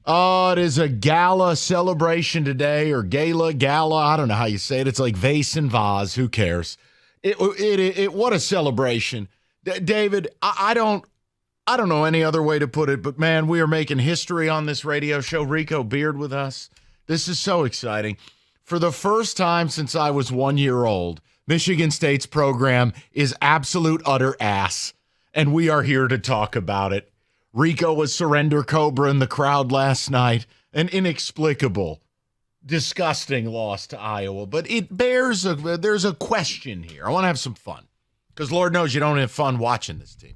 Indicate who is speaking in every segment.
Speaker 1: Oh, it is a gala celebration today, or gala. I don't know how you say it. It's like vase and vase. Who cares? What a celebration. David, I don't know any other way to put it, but man, we are making history on this radio show. Rico Beard with us. This is so exciting. For the first time since I was 1 year old, Michigan State's program is absolute utter ass, and we are here to talk about it. Rico was surrender cobra in the crowd last night. An inexplicable, disgusting loss to Iowa. But there's a question here. I want to have some fun. Because Lord knows you don't have fun watching this team.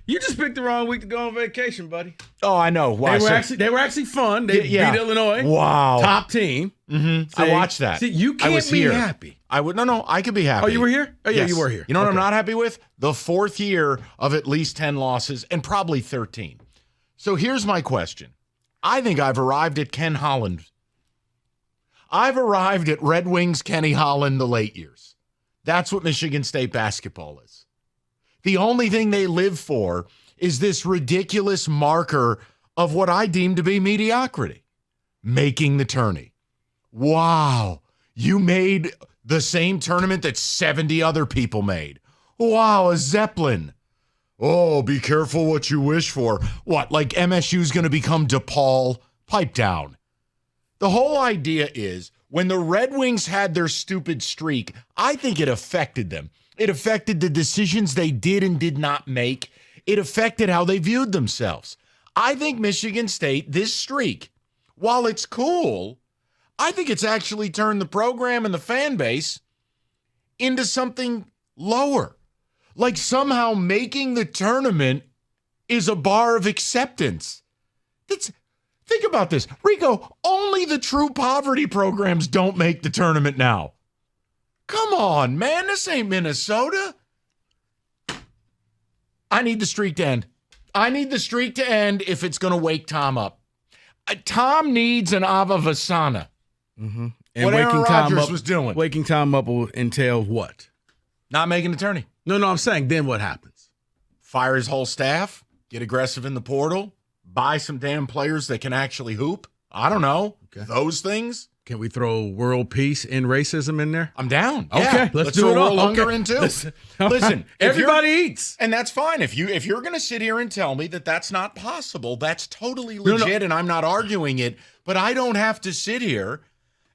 Speaker 2: You just picked the wrong week to go on vacation, buddy.
Speaker 1: Oh, I know. Why?
Speaker 2: They were actually fun. They beat Illinois.
Speaker 1: Wow.
Speaker 2: Top team.
Speaker 1: Mm-hmm. I watched that.
Speaker 2: See, you can't be happy.
Speaker 1: No, I could be happy.
Speaker 2: Oh, you were here? Oh, yeah,
Speaker 1: yes.
Speaker 2: You were here.
Speaker 1: You know what I'm not happy with? The fourth year of at least 10 losses and probably 13. So here's my question. I think I've arrived at Ken Holland. I've arrived at Red Wings Kenny Holland the late years. That's what Michigan State basketball is. The only thing they live for is this ridiculous marker of what I deem to be mediocrity. Making the tourney. Wow. You made the same tournament that 70 other people made. Wow, a Zeppelin. Oh, be careful what you wish for. What, like MSU's going to become DePaul? Pipe down. The whole idea is when the Red Wings had their stupid streak, I think it affected them. It affected the decisions they did and did not make. It affected how they viewed themselves. I think Michigan State, this streak, while it's cool, I think it's actually turned the program and the fan base into something lower. Like somehow making the tournament is a bar of acceptance. Think about this. Rico, only the true poverty programs don't make the tournament now. Come on, man. This ain't Minnesota. I need the streak to end. I need the streak to end if it's going to wake Tom up. Tom needs an Avavasana.
Speaker 2: Mm-hmm. And
Speaker 1: what Aaron Rodgers was doing.
Speaker 2: Waking Tom up will entail what?
Speaker 1: Not making the tourney.
Speaker 2: No, I'm saying then what happens?
Speaker 1: Fire his whole staff, get aggressive in the portal, buy some damn players that can actually hoop. I don't know. Okay. Those things.
Speaker 2: Can we throw world peace and racism in there?
Speaker 1: I'm down.
Speaker 2: Okay,
Speaker 1: yeah.
Speaker 2: let's do it all.
Speaker 1: World hunger in too. Listen,
Speaker 2: everybody eats.
Speaker 1: And that's fine. If you're going to sit here and tell me that that's not possible, that's totally legit, and I'm not arguing it, but I don't have to sit here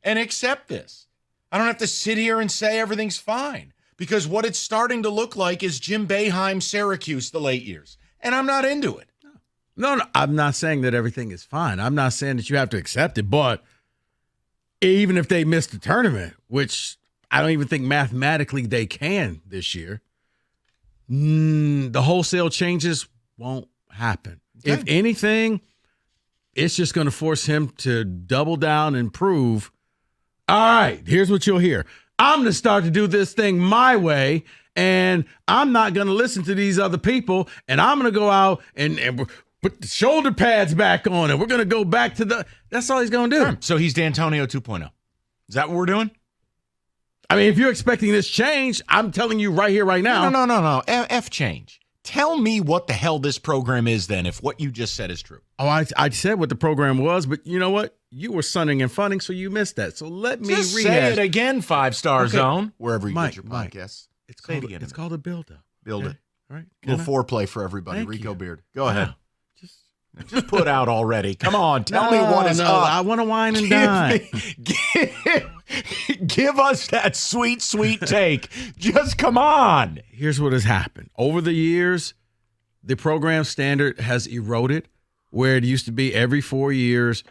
Speaker 1: and accept this. I don't have to sit here and say everything's fine, because what it's starting to look like is Jim Boeheim, Syracuse, the late years, and I'm not into it.
Speaker 2: No, I'm not saying that everything is fine. I'm not saying that you have to accept it, but even if they miss the tournament, which I don't even think mathematically they can this year, the wholesale changes won't happen. Okay. If anything, it's just going to force him to double down and prove, all right, here's what you'll hear. I'm going to start to do this thing my way, and I'm not going to listen to these other people, and I'm going to go out and put the shoulder pads back on, and we're going to go back to the – that's all he's going to do.
Speaker 1: So he's D'Antonio 2.0. Is that what we're doing?
Speaker 2: I mean, if you're expecting this change, I'm telling you right here, right now.
Speaker 1: No. F change. Tell me what the hell this program is then, if what you just said is true.
Speaker 2: Oh, I said what the program was, but you know what? You were sunning and funning, so you missed that. So let me
Speaker 1: just
Speaker 2: rehash.
Speaker 1: Say it again, 5-Star Zone, wherever you get your podcasts.
Speaker 2: It's called a build-up.
Speaker 1: Build it.
Speaker 2: All right.
Speaker 1: A little foreplay for everybody.
Speaker 2: Thank
Speaker 1: Rico
Speaker 2: you.
Speaker 1: Beard. Go ahead. Just put out already. Come on. Tell me what is up.
Speaker 2: I want to wine and dine.
Speaker 1: Give us that sweet, sweet take. Just come on.
Speaker 2: Here's what has happened. Over the years, the program standard has eroded, where it used to be every 4 years,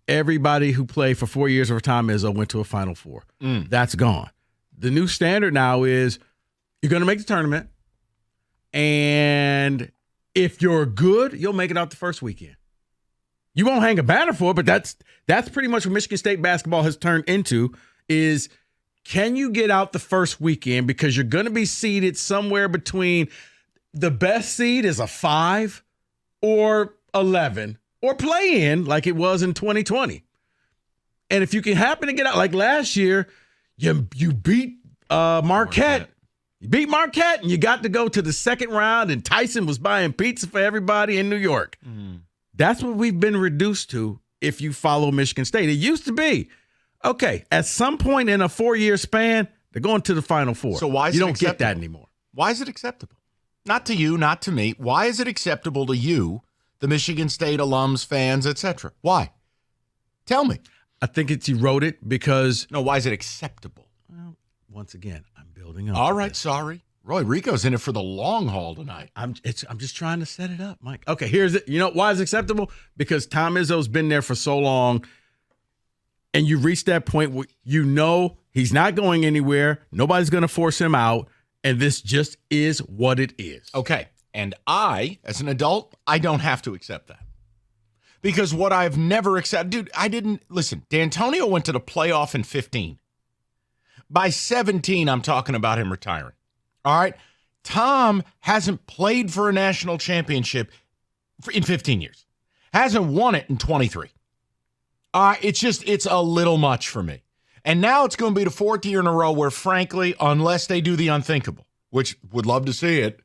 Speaker 2: everybody who played for 4 years over Tom Izzo went to a Final Four. That's gone. The new standard now is you're going to make the tournament, and if you're good, you'll make it out the first weekend. You won't hang a banner for it, but that's pretty much what Michigan State basketball has turned into is can you get out the first weekend, because you're going to be seeded somewhere between the best seed is a 5 or 11 or play in like it was in 2020. And if you can happen to get out like last year, you beat Marquette. You beat Marquette, and you got to go to the second round, and Tyson was buying pizza for everybody in New York. That's what we've been reduced to if you follow Michigan State. It used to be, okay, at some point in a 4-year span, they're going to the Final Four.
Speaker 1: So why is
Speaker 2: you
Speaker 1: it
Speaker 2: don't
Speaker 1: acceptable?
Speaker 2: get that anymore?
Speaker 1: Why is it acceptable? Not to you, not to me. Why is it acceptable to you, the Michigan State alums, fans, etc.? Why? Tell me.
Speaker 2: I think it's eroded because...
Speaker 1: No, why is it acceptable?
Speaker 2: Well, once again, I'm building up.
Speaker 1: All right, sorry. Roy, Rico's in it for the long haul tonight.
Speaker 2: I'm just trying to set it up, Mike. Okay, here's it. You know why it's acceptable? Because Tom Izzo's been there for so long, and you reach that point where you know he's not going anywhere. Nobody's going to force him out, and this just is what it is.
Speaker 1: Okay, and I, as an adult, I don't have to accept that. Because what I've never accepted, dude, I didn't, listen, D'Antonio went to the playoff in 15. By 17, I'm talking about him retiring. All right? Tom hasn't played for a national championship in 15 years. Hasn't won it in 23. All right, it's a little much for me. And now it's going to be the 4th year in a row where, frankly, unless they do the unthinkable, which would love to see it,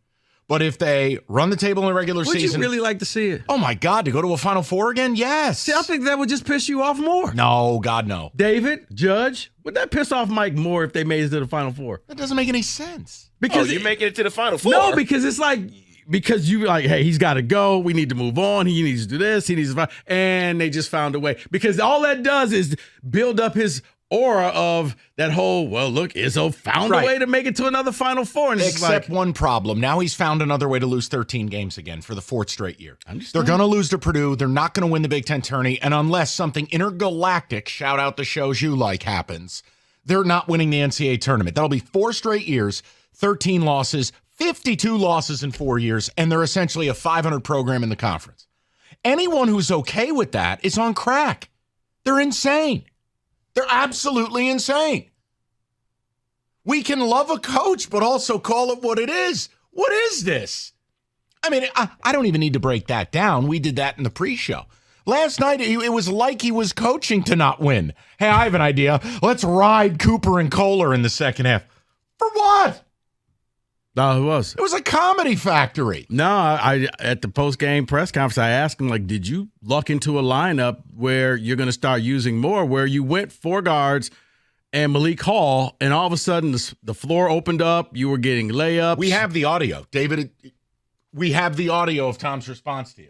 Speaker 1: but if they run the table in the regular season.
Speaker 2: Would you really like to see it?
Speaker 1: Oh, my God, to go to a Final Four again? Yes.
Speaker 2: See, I think that would just piss you off more.
Speaker 1: No, God, no.
Speaker 2: David, Judge, would that piss off Mike more if they made it to the Final Four?
Speaker 1: That doesn't make any sense.
Speaker 2: Because
Speaker 3: you making it to the Final Four?
Speaker 2: No, because it's like, because you like, hey, he's got to go. We need to move on. He needs to do this. He needs to, and they just found a way. Because all that does is build up his aura of that whole, well, look, Izzo found a way to make it to another Final Four. And
Speaker 1: except one problem. Now he's found another way to lose 13 games again for the 4th straight year. They're going to lose to Purdue. They're not going to win the Big Ten tourney. And unless something intergalactic, shout out the shows you like, happens, they're not winning the NCAA tournament. That'll be 4 straight years, 13 losses, 52 losses in 4 years, and they're essentially a 500 program in the conference. Anyone who's okay with that is on crack. They're insane. They're absolutely insane. We can love a coach, but also call it what it is. What is this? I mean, I don't even need to break that down. We did that in the pre-show. Last night, it was like he was coaching to not win. Hey, I have an idea. Let's ride Cooper and Kohler in the second half. For what?
Speaker 2: No, it was.
Speaker 1: It was a comedy factory.
Speaker 2: No, I at the post-game press conference, I asked him, like, did you luck into a lineup where you're going to start using more, where you went 4 guards and Malik Hall, and all of a sudden the floor opened up, you were getting layups?
Speaker 1: We have the audio. David, we have the audio of Tom's response to you.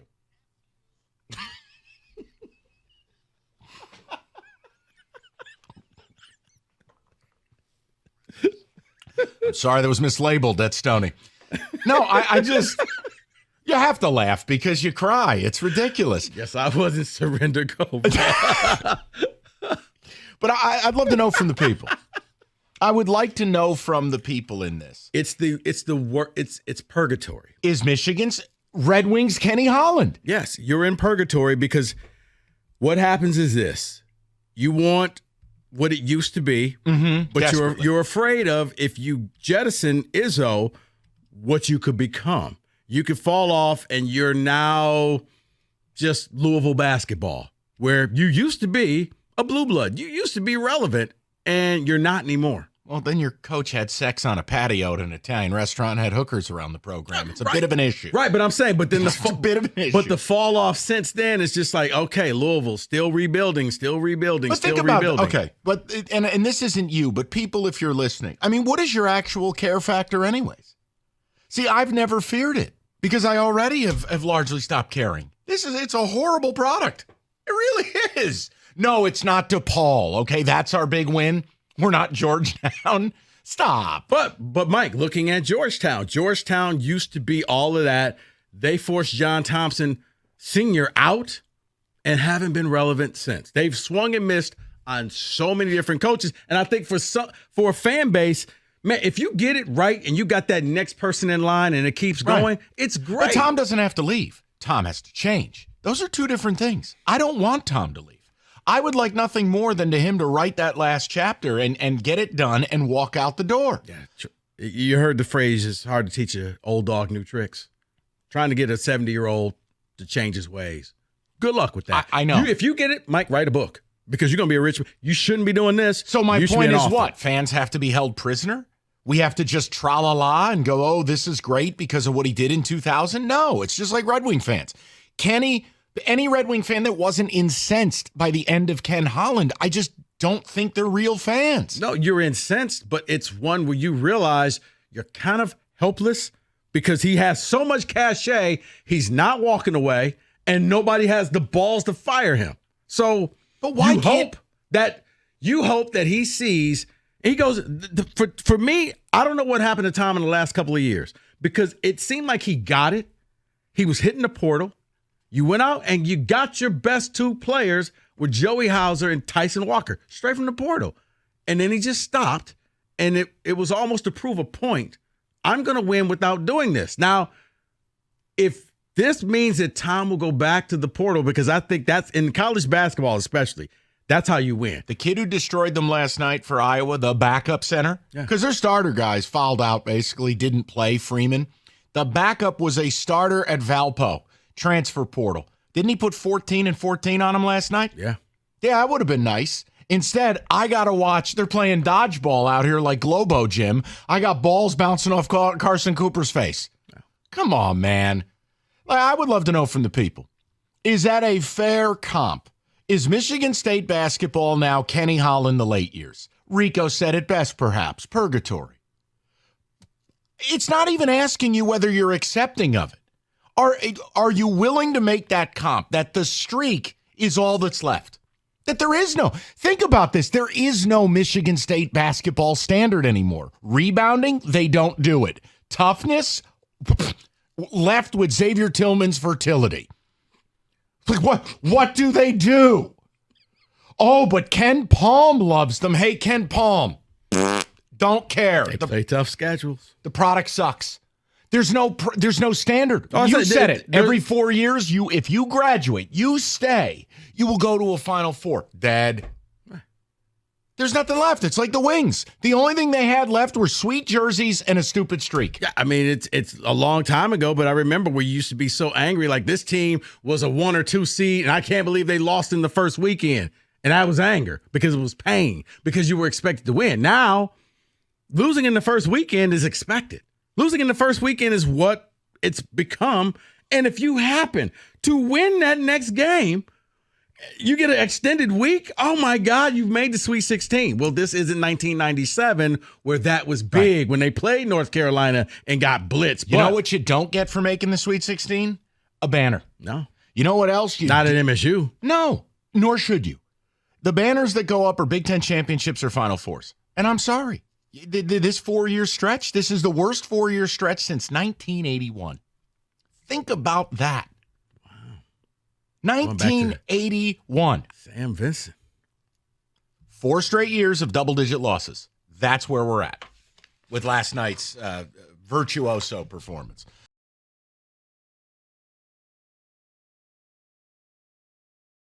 Speaker 1: I'm sorry, that was mislabeled. That's Stoney. No, I just, you have to laugh because you cry. It's ridiculous.
Speaker 2: Yes, I wasn't surrender goal.
Speaker 1: But I'd love to know from the people. I would like to know from the people in this.
Speaker 2: It's purgatory.
Speaker 1: Is Michigan's Red Wings Kenny Holland?
Speaker 2: Yes, you're in purgatory because what happens is this. You want what it used to be, but you're afraid of, if you jettison Izzo, what you could become. You could fall off and you're now just Louisville basketball, where you used to be a blue blood. You used to be relevant, and you're not anymore.
Speaker 1: Well, then your coach had sex on a patio at an Italian restaurant and had hookers around the program. It's a bit of an issue.
Speaker 2: Right, but I'm saying, but then
Speaker 1: it's a bit of an issue.
Speaker 2: But the fall off since then is just like, okay, Louisville still rebuilding,
Speaker 1: but think
Speaker 2: rebuilding.
Speaker 1: About, okay, but and this isn't you, but people, if you're listening, I mean, what is your actual care factor anyways? See, I've never feared it because I already have largely stopped caring. It's a horrible product. It really is. No, it's not DePaul. Okay, that's our big win. We're not Georgetown. Stop.
Speaker 2: But Mike, looking at Georgetown used to be all of that. They forced John Thompson Sr. out and haven't been relevant since. They've swung and missed on so many different coaches. And I think for a fan base, man, if you get it right and you got that next person in line and it keeps going, it's great.
Speaker 1: But Tom doesn't have to leave. Tom has to change. Those are two different things. I don't want Tom to leave. I would like nothing more than to him to write that last chapter and get it done and walk out the door.
Speaker 2: Yeah, you heard the phrase, it's hard to teach an old dog new tricks. Trying to get a 70-year-old to change his ways. Good luck with that.
Speaker 1: I know.
Speaker 2: If you get it, Mike, write a book because you're going to be a rich. You shouldn't be doing this.
Speaker 1: So my point is what? Fans have to be held prisoner? We have to just tra-la-la and go, oh, this is great because of what he did in 2000? No, it's just like Red Wing fans. Kenny Any Red Wing fan that wasn't incensed by the end of Ken Holland, I just don't think they're real fans.
Speaker 2: No, you're incensed, but it's one where you realize you're kind of helpless because he has so much cachet, he's not walking away, and nobody has the balls to fire him. So
Speaker 1: but why
Speaker 2: you hope that he sees, he goes, for me, I don't know what happened to Tom in the last couple of years because it seemed like he got it. He was hitting the portal. You went out and you got your best two players with Joey Hauser and Tyson Walker straight from the portal. And then he just stopped, and it was almost to prove a point. I'm going to win without doing this. Now, if this means that Tom will go back to the portal, because I think that's, in college basketball especially, that's how you win.
Speaker 1: The kid who destroyed them last night for Iowa, the backup center, because their starter guys fouled out, basically didn't play, Freeman. The backup was a starter at Valpo, transfer portal. Didn't he put 14 and 14 on him last night?
Speaker 2: Yeah.
Speaker 1: Yeah, that would have been nice. Instead, I got to watch, they're playing dodgeball out here like Globo Gym. I got balls bouncing off Carson Cooper's face. Come on, man. I would love to know from the people. Is that a fair comp? Is Michigan State basketball now Kenny Holland the late years? Rico said it best, perhaps. Purgatory. It's not even asking you whether you're accepting of it. Are you willing to make that comp, that the streak is all that's left? That there is no, think about this, there is no Michigan State basketball standard anymore. Rebounding, they don't do it. Toughness, left with Xavier Tillman's fertility. Like what do they do? Oh, but Ken Palm loves them. Hey, Ken Palm. Don't care.
Speaker 2: They play tough schedules.
Speaker 1: The product sucks. There's no standard. You said it. Every 4 years, if you graduate, you stay, you will go to a Final Four. Dead. There's nothing left. It's like the Wings. The only thing they had left were sweet jerseys and a stupid streak.
Speaker 2: Yeah, I mean, it's a long time ago, but I remember we used to be so angry. Like, this team was a 1 or 2 seed, and I can't believe they lost in the first weekend. And that was anger because it was pain, because you were expected to win. Now, losing in the first weekend is expected. Losing in the first weekend is what it's become. And if you happen to win that next game, you get an extended week. Oh, my God, you've made the Sweet 16. Well, this isn't 1997 where that was big, right, when they played North Carolina and got blitzed.
Speaker 1: You know what you don't get for making the Sweet 16? A banner.
Speaker 2: No.
Speaker 1: You know what else?
Speaker 2: Not at MSU.
Speaker 1: No, nor should you. The banners that go up are Big Ten championships or Final Fours. And I'm sorry. This 4-year stretch, this is the worst 4-year stretch since 1981. Think about that. Wow. 1981.
Speaker 2: Sam Vincent.
Speaker 1: 4 straight years of double-digit losses. That's where we're at with last night's virtuoso performance.